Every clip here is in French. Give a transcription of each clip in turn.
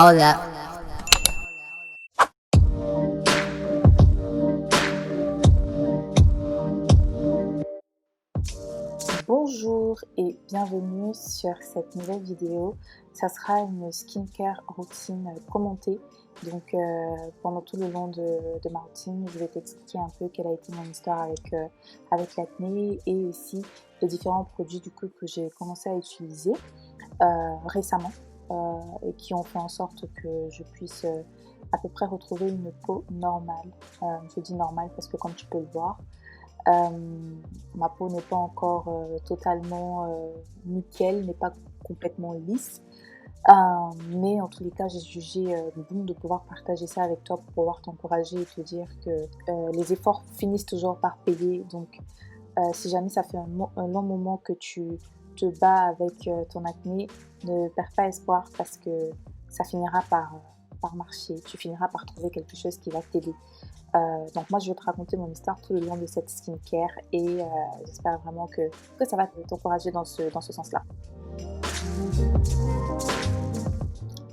hola. Bonjour et bienvenue sur cette nouvelle vidéo. Ça sera une skincare routine commentée. Donc pendant tout le long de ma routine, je vais t'expliquer un peu quelle a été mon histoire avec l'acné et aussi les différents produits du coup que j'ai commencé à utiliser récemment et qui ont fait en sorte que je puisse à peu près retrouver une peau normale. Je dis normale parce que comme tu peux le voir, ma peau n'est pas encore totalement nickel, n'est pas complètement lisse. Mais en tous les cas, j'ai jugé bon de pouvoir partager ça avec toi pour pouvoir t'encourager et te dire que les efforts finissent toujours par payer. Donc, si jamais ça fait un long moment que tu te bats avec ton acné, ne perds pas espoir parce que ça finira par marcher. Tu finiras par trouver quelque chose qui va t'aider. Donc moi je vais te raconter mon histoire tout le long de cette skincare et j'espère vraiment que ça va t'encourager dans ce sens-là.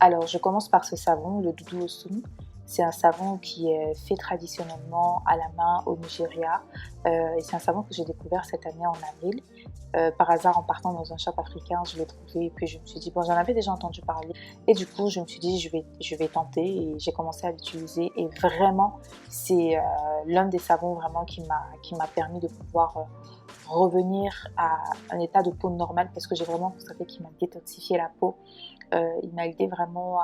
Alors je commence par ce savon, le Dudu Osun. C'est un savon qui est fait traditionnellement à la main au Nigeria et c'est un savon que j'ai découvert cette année en avril. Par hasard en partant dans un shop africain, je l'ai trouvé et puis je me suis dit bon, j'en avais déjà entendu parler et du coup je me suis dit je vais tenter et j'ai commencé à l'utiliser et vraiment c'est l'un des savons vraiment qui m'a permis de pouvoir revenir à un état de peau normal parce que j'ai vraiment constaté qu'il m'a détoxifié la peau. Il m'a aidé vraiment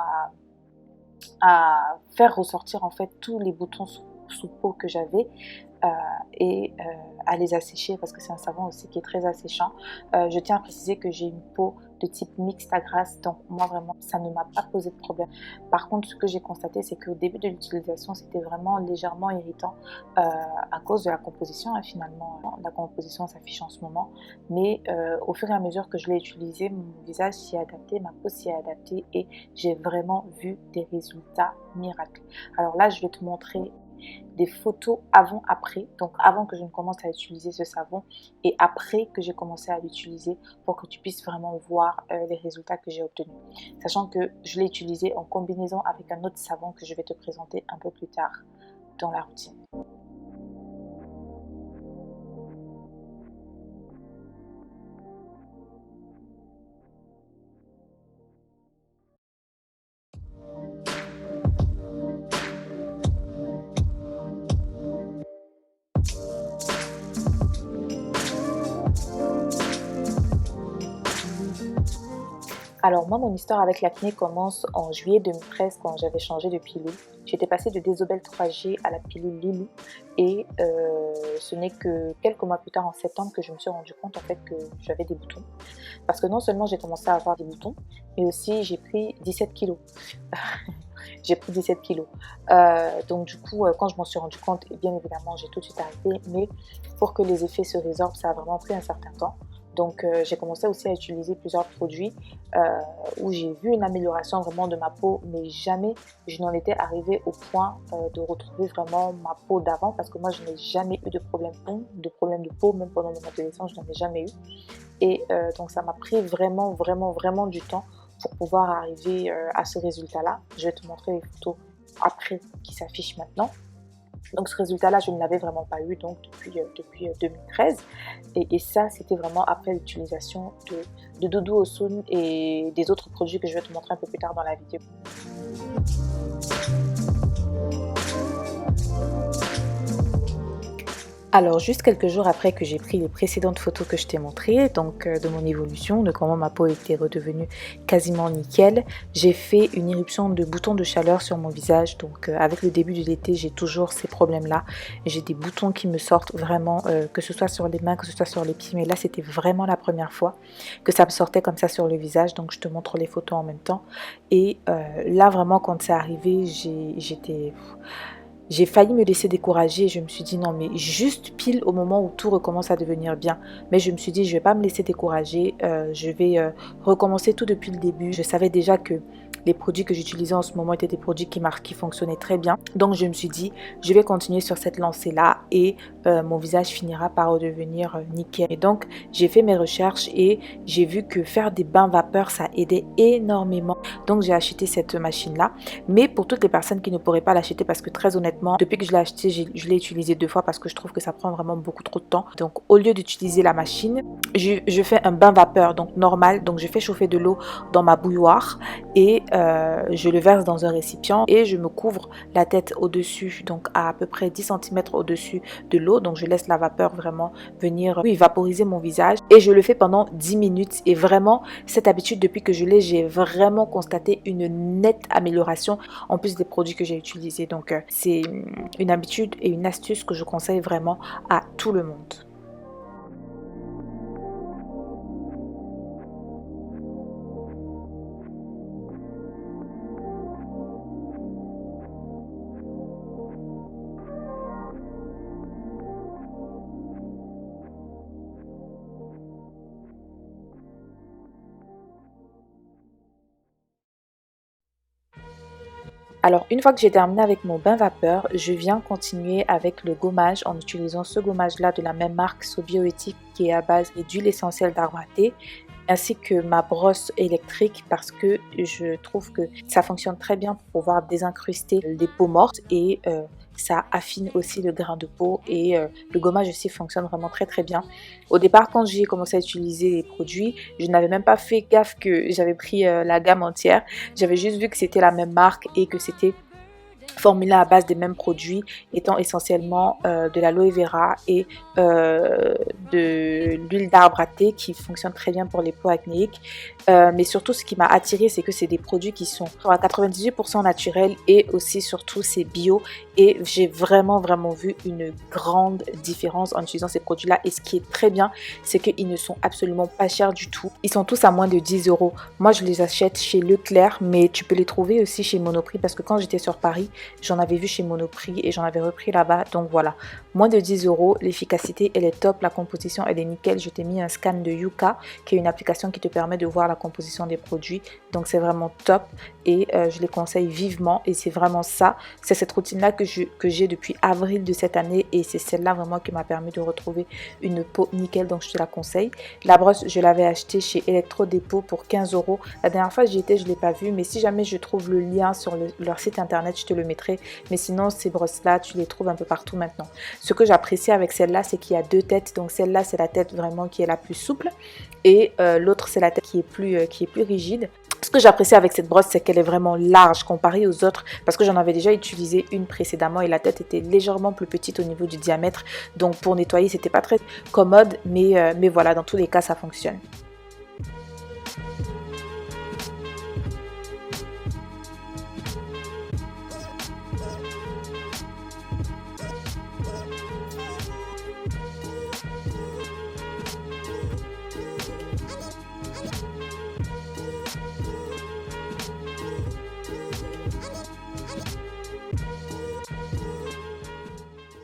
à faire ressortir en fait tous les boutons sous peau que j'avais et à les assécher parce que c'est un savon aussi qui est très asséchant. Je tiens à préciser que j'ai une peau de type mixte à grasse, donc moi vraiment ça ne m'a pas posé de problème. Par contre ce que j'ai constaté c'est qu'au début de l'utilisation c'était vraiment légèrement irritant à cause de la composition finalement. La composition s'affiche en ce moment, mais au fur et à mesure que je l'ai utilisé, mon visage s'y est adapté, ma peau s'y est adaptée et j'ai vraiment vu des résultats miracles. Alors là je vais te montrer des photos avant-après, donc avant que je ne commence à utiliser ce savon et après que j'ai commencé à l'utiliser pour que tu puisses vraiment voir les résultats que j'ai obtenus. Sachant que je l'ai utilisé en combinaison avec un autre savon que je vais te présenter un peu plus tard dans la routine. Alors moi, mon histoire avec l'acné commence en juillet 2013 quand j'avais changé de pilule. J'étais passée de Désobel 3G à la pilule Lilou et ce n'est que quelques mois plus tard, en septembre, que je me suis rendu compte en fait que j'avais des boutons. Parce que non seulement j'ai commencé à avoir des boutons, mais aussi j'ai pris 17 kilos. J'ai pris 17 kilos. Donc du coup, quand je m'en suis rendu compte, bien évidemment, j'ai tout de suite arrêté. Mais pour que les effets se résorbent, ça a vraiment pris un certain temps. Donc j'ai commencé aussi à utiliser plusieurs produits où j'ai vu une amélioration vraiment de ma peau, mais jamais je n'en étais arrivée au point de retrouver vraiment ma peau d'avant parce que moi je n'ai jamais eu de problème de peau, même pendant mon adolescence je n'en ai jamais eu. Et donc ça m'a pris vraiment du temps pour pouvoir arriver à ce résultat-là. Je vais te montrer les photos après qui s'affichent maintenant. Donc ce résultat-là, je ne l'avais vraiment pas eu donc depuis 2013. Et ça, c'était vraiment après l'utilisation de Dudu Osun et des autres produits que je vais te montrer un peu plus tard dans la vidéo. Alors juste quelques jours après que j'ai pris les précédentes photos que je t'ai montrées, donc de mon évolution, de comment ma peau était redevenue quasiment nickel, j'ai fait une éruption de boutons de chaleur sur mon visage. Donc avec le début de l'été, j'ai toujours ces problèmes-là. J'ai des boutons qui me sortent vraiment, que ce soit sur les mains, que ce soit sur les pieds. Mais là, c'était vraiment la première fois que ça me sortait comme ça sur le visage. Donc je te montre les photos en même temps. Et là, vraiment, quand c'est arrivé, j'ai failli me laisser décourager. Je me suis dit non, mais juste pile au moment où tout recommence à devenir bien. Mais je me suis dit je vais pas me laisser décourager, je vais recommencer tout depuis le début. Je savais déjà que les produits que j'utilisais en ce moment étaient des produits qui fonctionnaient très bien. Donc je me suis dit, je vais continuer sur cette lancée-là et mon visage finira par redevenir nickel. Et donc j'ai fait mes recherches et j'ai vu que faire des bains vapeur, ça aidait énormément. Donc j'ai acheté cette machine-là. Mais pour toutes les personnes qui ne pourraient pas l'acheter, parce que très honnêtement, depuis que je l'ai acheté, je l'ai utilisé 2 fois parce que je trouve que ça prend vraiment beaucoup trop de temps. Donc au lieu d'utiliser la machine, je fais un bain vapeur, donc normal. Donc je fais chauffer de l'eau dans ma bouilloire et je le verse dans un récipient et je me couvre la tête au-dessus, donc à peu près 10 cm au-dessus de l'eau. Donc je laisse la vapeur vraiment venir vaporiser mon visage et je le fais pendant 10 minutes. Et vraiment, cette habitude, depuis que je l'ai, j'ai vraiment constaté une nette amélioration en plus des produits que j'ai utilisés. Donc c'est une habitude et une astuce que je conseille vraiment à tout le monde. Alors, une fois que j'ai terminé avec mon bain vapeur, je viens continuer avec le gommage en utilisant ce gommage-là de la même marque Sobioéthique qui est à base d'huile essentielle d'arbre à thé, ainsi que ma brosse électrique parce que je trouve que ça fonctionne très bien pour pouvoir désincruster les peaux mortes et ça affine aussi le grain de peau et le gommage aussi fonctionne vraiment très très bien. Au départ, quand j'ai commencé à utiliser les produits, je n'avais même pas fait gaffe que j'avais pris la gamme entière. J'avais juste vu que c'était la même marque et que c'était formulé à base des mêmes produits, étant essentiellement de l'aloe vera et de l'huile d'arbre à thé qui fonctionne très bien pour les peaux acnéiques. Mais surtout, ce qui m'a attiré, c'est que c'est des produits qui sont à 98% naturels et aussi surtout c'est bio. Et j'ai vraiment vu une grande différence en utilisant ces produits-là. Et ce qui est très bien, c'est qu'ils ne sont absolument pas chers du tout. Ils sont tous à moins de 10 euros. Moi, je les achète chez Leclerc, mais tu peux les trouver aussi chez Monoprix parce que quand j'étais sur Paris, j'en avais vu chez Monoprix et j'en avais repris là-bas. Donc voilà, moins de 10 euros. L'efficacité, elle est top. La composition, elle est nickel. Je t'ai mis un scan de Yuka, qui est une application qui te permet de voir la composition des produits. Donc c'est vraiment top et je les conseille vivement. Et c'est vraiment ça. C'est cette routine-là que j'ai depuis avril de cette année et c'est celle-là vraiment qui m'a permis de retrouver une peau nickel. Donc je te la conseille. La brosse, je l'avais achetée chez Electro Depot pour 15 euros. La dernière fois j'y étais, je ne l'ai pas vue. Mais si jamais je trouve le lien sur leur site internet, je te le mettrai. Mais sinon, ces brosses-là, tu les trouves un peu partout maintenant. Ce que j'apprécie avec celle-là, c'est qu'il y a 2 têtes. Donc celle-là, c'est la tête vraiment qui est la plus souple. Et l'autre, c'est la tête qui est plus rigide. Ce que j'apprécie avec cette brosse, c'est qu'elle est vraiment large comparée aux autres parce que j'en avais déjà utilisé une précédemment et la tête était légèrement plus petite au niveau du diamètre. Donc pour nettoyer, c'était pas très commode, mais voilà, dans tous les cas, ça fonctionne.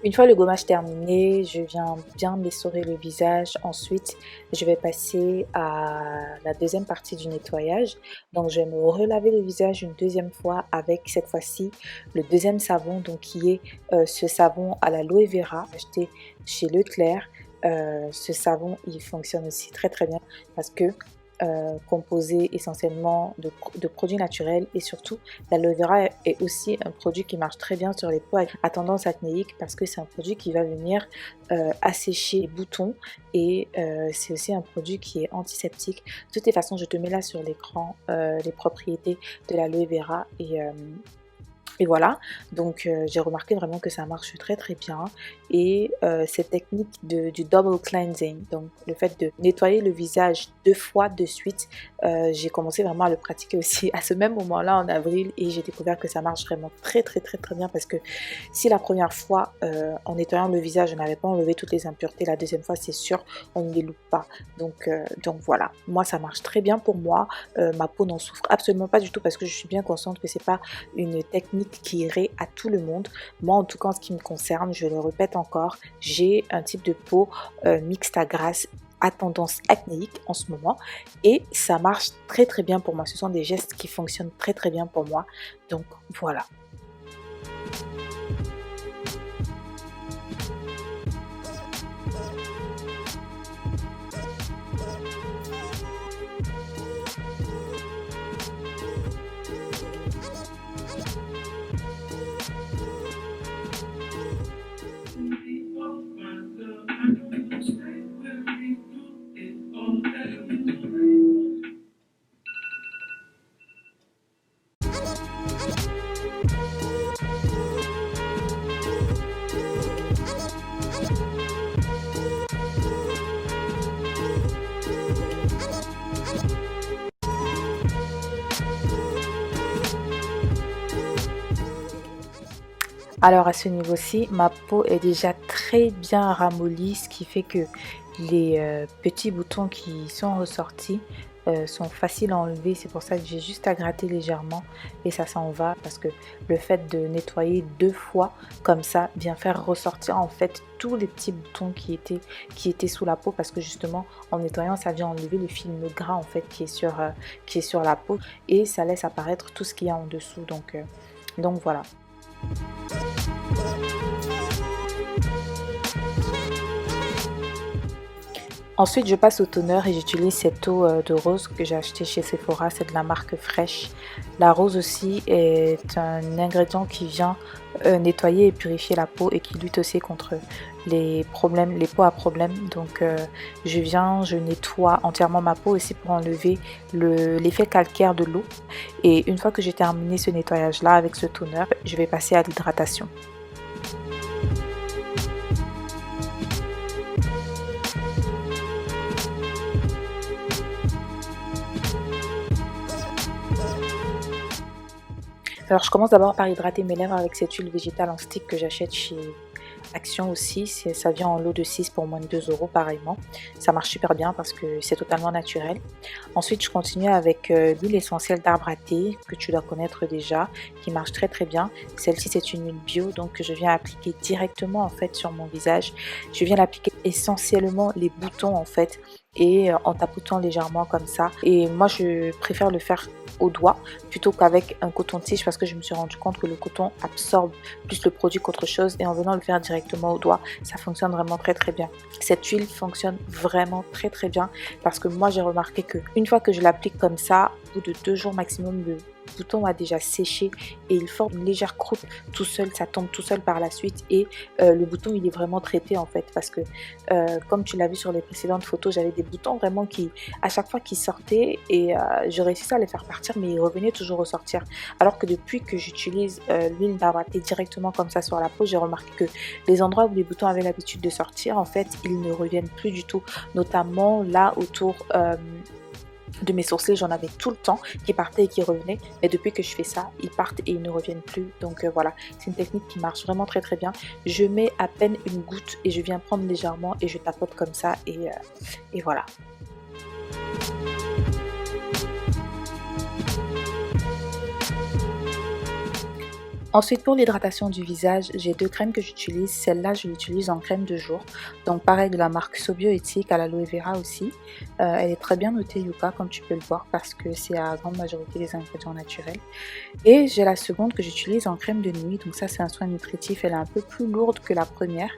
Une fois le gommage terminé, je viens bien m'essorer le visage. Ensuite, je vais passer à la deuxième partie du nettoyage. Donc, je vais me relaver le visage une deuxième fois avec cette fois-ci le deuxième savon, donc qui est ce savon à l'aloe vera acheté chez Leclerc. Ce savon, il fonctionne aussi très très bien parce que composé essentiellement de produits naturels et surtout l'aloe vera est aussi un produit qui marche très bien sur les peaux à tendance acnéique parce que c'est un produit qui va venir assécher les boutons et c'est aussi un produit qui est antiseptique. De toutes les façons, je te mets là sur l'écran les propriétés de l'aloe vera et voilà, donc j'ai remarqué vraiment que ça marche très très bien et cette technique du double cleansing, donc le fait de nettoyer le visage 2 fois de suite, j'ai commencé vraiment à le pratiquer aussi à ce même moment-là en avril et j'ai découvert que ça marche vraiment très très très très bien parce que si la première fois en nettoyant le visage je n'avais pas enlevé toutes les impuretés, la deuxième fois c'est sûr on ne les loupe pas, donc voilà, moi ça marche très bien pour moi, ma peau n'en souffre absolument pas du tout parce que je suis bien consciente que c'est pas une technique qui irait à tout le monde. Moi en tout cas en ce qui me concerne, je le répète encore, j'ai un type de peau mixte à grasse à tendance acnéique en ce moment et ça marche très très bien pour moi. Ce sont des gestes qui fonctionnent très très bien pour moi. Donc voilà. Alors à ce niveau-ci, ma peau est déjà très bien ramollie, ce qui fait que les petits boutons qui sont ressortis sont faciles à enlever. C'est pour ça que j'ai juste à gratter légèrement et ça s'en va, parce que le fait de nettoyer 2 fois comme ça vient faire ressortir en fait tous les petits boutons qui étaient sous la peau, parce que justement en nettoyant ça vient enlever le film gras en fait qui est sur la peau et ça laisse apparaître tout ce qu'il y a en dessous. Donc voilà. Ensuite, je passe au toner et j'utilise cette eau de rose que j'ai acheté chez Sephora, c'est de la marque Fresh. La rose aussi est un ingrédient qui vient nettoyer et purifier la peau et qui lutte aussi contre les problèmes, les peaux à problème. Donc je nettoie entièrement ma peau aussi pour enlever l'effet calcaire de l'eau. Et une fois que j'ai terminé ce nettoyage là avec ce toner, je vais passer à l'hydratation. Alors je commence d'abord par hydrater mes lèvres avec cette huile végétale en stick que j'achète chez Action aussi. Ça vient en lot de 6 pour moins de 2 € pareillement. Ça marche super bien parce que c'est totalement naturel. Ensuite je continue avec l'huile essentielle d'arbre à thé que tu dois connaître déjà, qui marche très très bien. Celle-ci c'est une huile bio, donc je viens appliquer directement en fait sur mon visage. Je viens l'appliquer essentiellement les boutons en fait, et en tapotant légèrement comme ça. Et moi je préfère le faire au doigt plutôt qu'avec un coton-tige, parce que je me suis rendu compte que le coton absorbe plus le produit qu'autre chose, et en venant le faire directement au doigt ça fonctionne vraiment très très bien. Cette huile fonctionne vraiment très très bien, parce que moi j'ai remarqué que une fois que je l'applique comme ça, au bout de 2 jours maximum, le bouton a déjà séché et il forme une légère croûte tout seul, ça tombe tout seul par la suite, et le bouton il est vraiment traité en fait, parce que comme tu l'as vu sur les précédentes photos, j'avais des boutons vraiment qui à chaque fois qu'ils sortaient, et je réussissais à les faire partir mais ils revenaient toujours ressortir, alors que depuis que j'utilise l'huile d'arbre à thé directement comme ça sur la peau, j'ai remarqué que les endroits où les boutons avaient l'habitude de sortir en fait ils ne reviennent plus du tout, notamment là autour de mes sourcils. J'en avais tout le temps qui partaient et qui revenaient, mais depuis que je fais ça ils partent et ils ne reviennent plus. Donc voilà, c'est une technique qui marche vraiment très très bien. Je mets à peine une goutte et je viens prendre légèrement et je tapote comme ça, et voilà. Ensuite, pour l'hydratation du visage, j'ai 2 crèmes que j'utilise. Celle-là, je l'utilise en crème de jour. Donc pareil, de la marque Sobioéthique à l'aloe vera aussi. Elle est très bien notée Yuka, comme tu peux le voir, parce que c'est à grande majorité des ingrédients naturels. Et j'ai la seconde que j'utilise en crème de nuit. Donc ça, c'est un soin nutritif. Elle est un peu plus lourde que la première.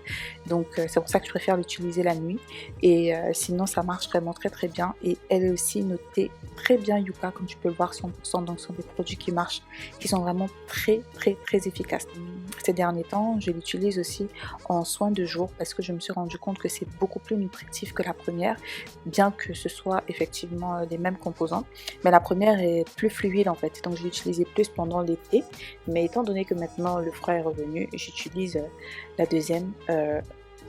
Donc c'est pour ça que je préfère l'utiliser la nuit. Et sinon, ça marche vraiment très très bien. Et elle est aussi notée très bien Yuka, comme tu peux le voir, 100%. Donc ce sont des produits qui marchent, qui sont vraiment très très très efficace. Ces derniers temps, je l'utilise aussi en soin de jour, parce que je me suis rendu compte que c'est beaucoup plus nutritif que la première, bien que ce soit effectivement les mêmes composants. Mais la première est plus fluide en fait, donc je l'utilisais plus pendant l'été. Mais étant donné que maintenant le froid est revenu, j'utilise la deuxième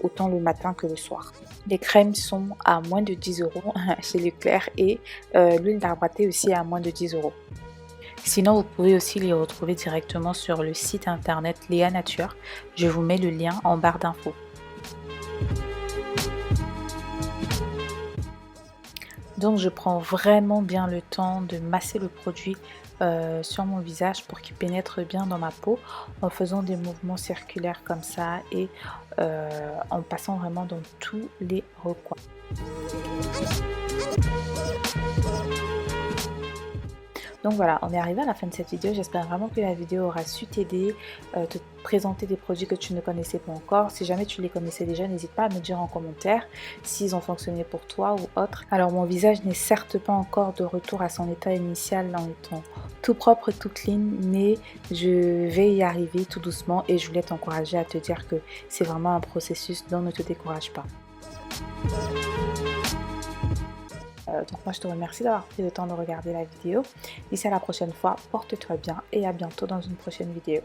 autant le matin que le soir. Les crèmes sont à moins de 10 € chez Leclerc, et l'huile d'arbre à thé aussi à moins de 10 €. Sinon, vous pouvez aussi les retrouver directement sur le site internet Léa Nature. Je vous mets le lien en barre d'infos. Donc je prends vraiment bien le temps de masser le produit sur mon visage pour qu'il pénètre bien dans ma peau en faisant des mouvements circulaires comme ça et en passant vraiment dans tous les recoins. Donc voilà, on est arrivé à la fin de cette vidéo. J'espère vraiment que la vidéo aura su t'aider, te présenter des produits que tu ne connaissais pas encore. Si jamais tu les connaissais déjà, n'hésite pas à me dire en commentaire s'ils ont fonctionné pour toi ou autre. Alors mon visage n'est certes pas encore de retour à son état initial en étant tout propre, tout clean, mais je vais y arriver tout doucement et je voulais t'encourager à te dire que c'est vraiment un processus, donc ne te décourage pas. Donc moi je te remercie d'avoir pris le temps de regarder la vidéo. D'ici à la prochaine fois, porte-toi bien et à bientôt dans une prochaine vidéo.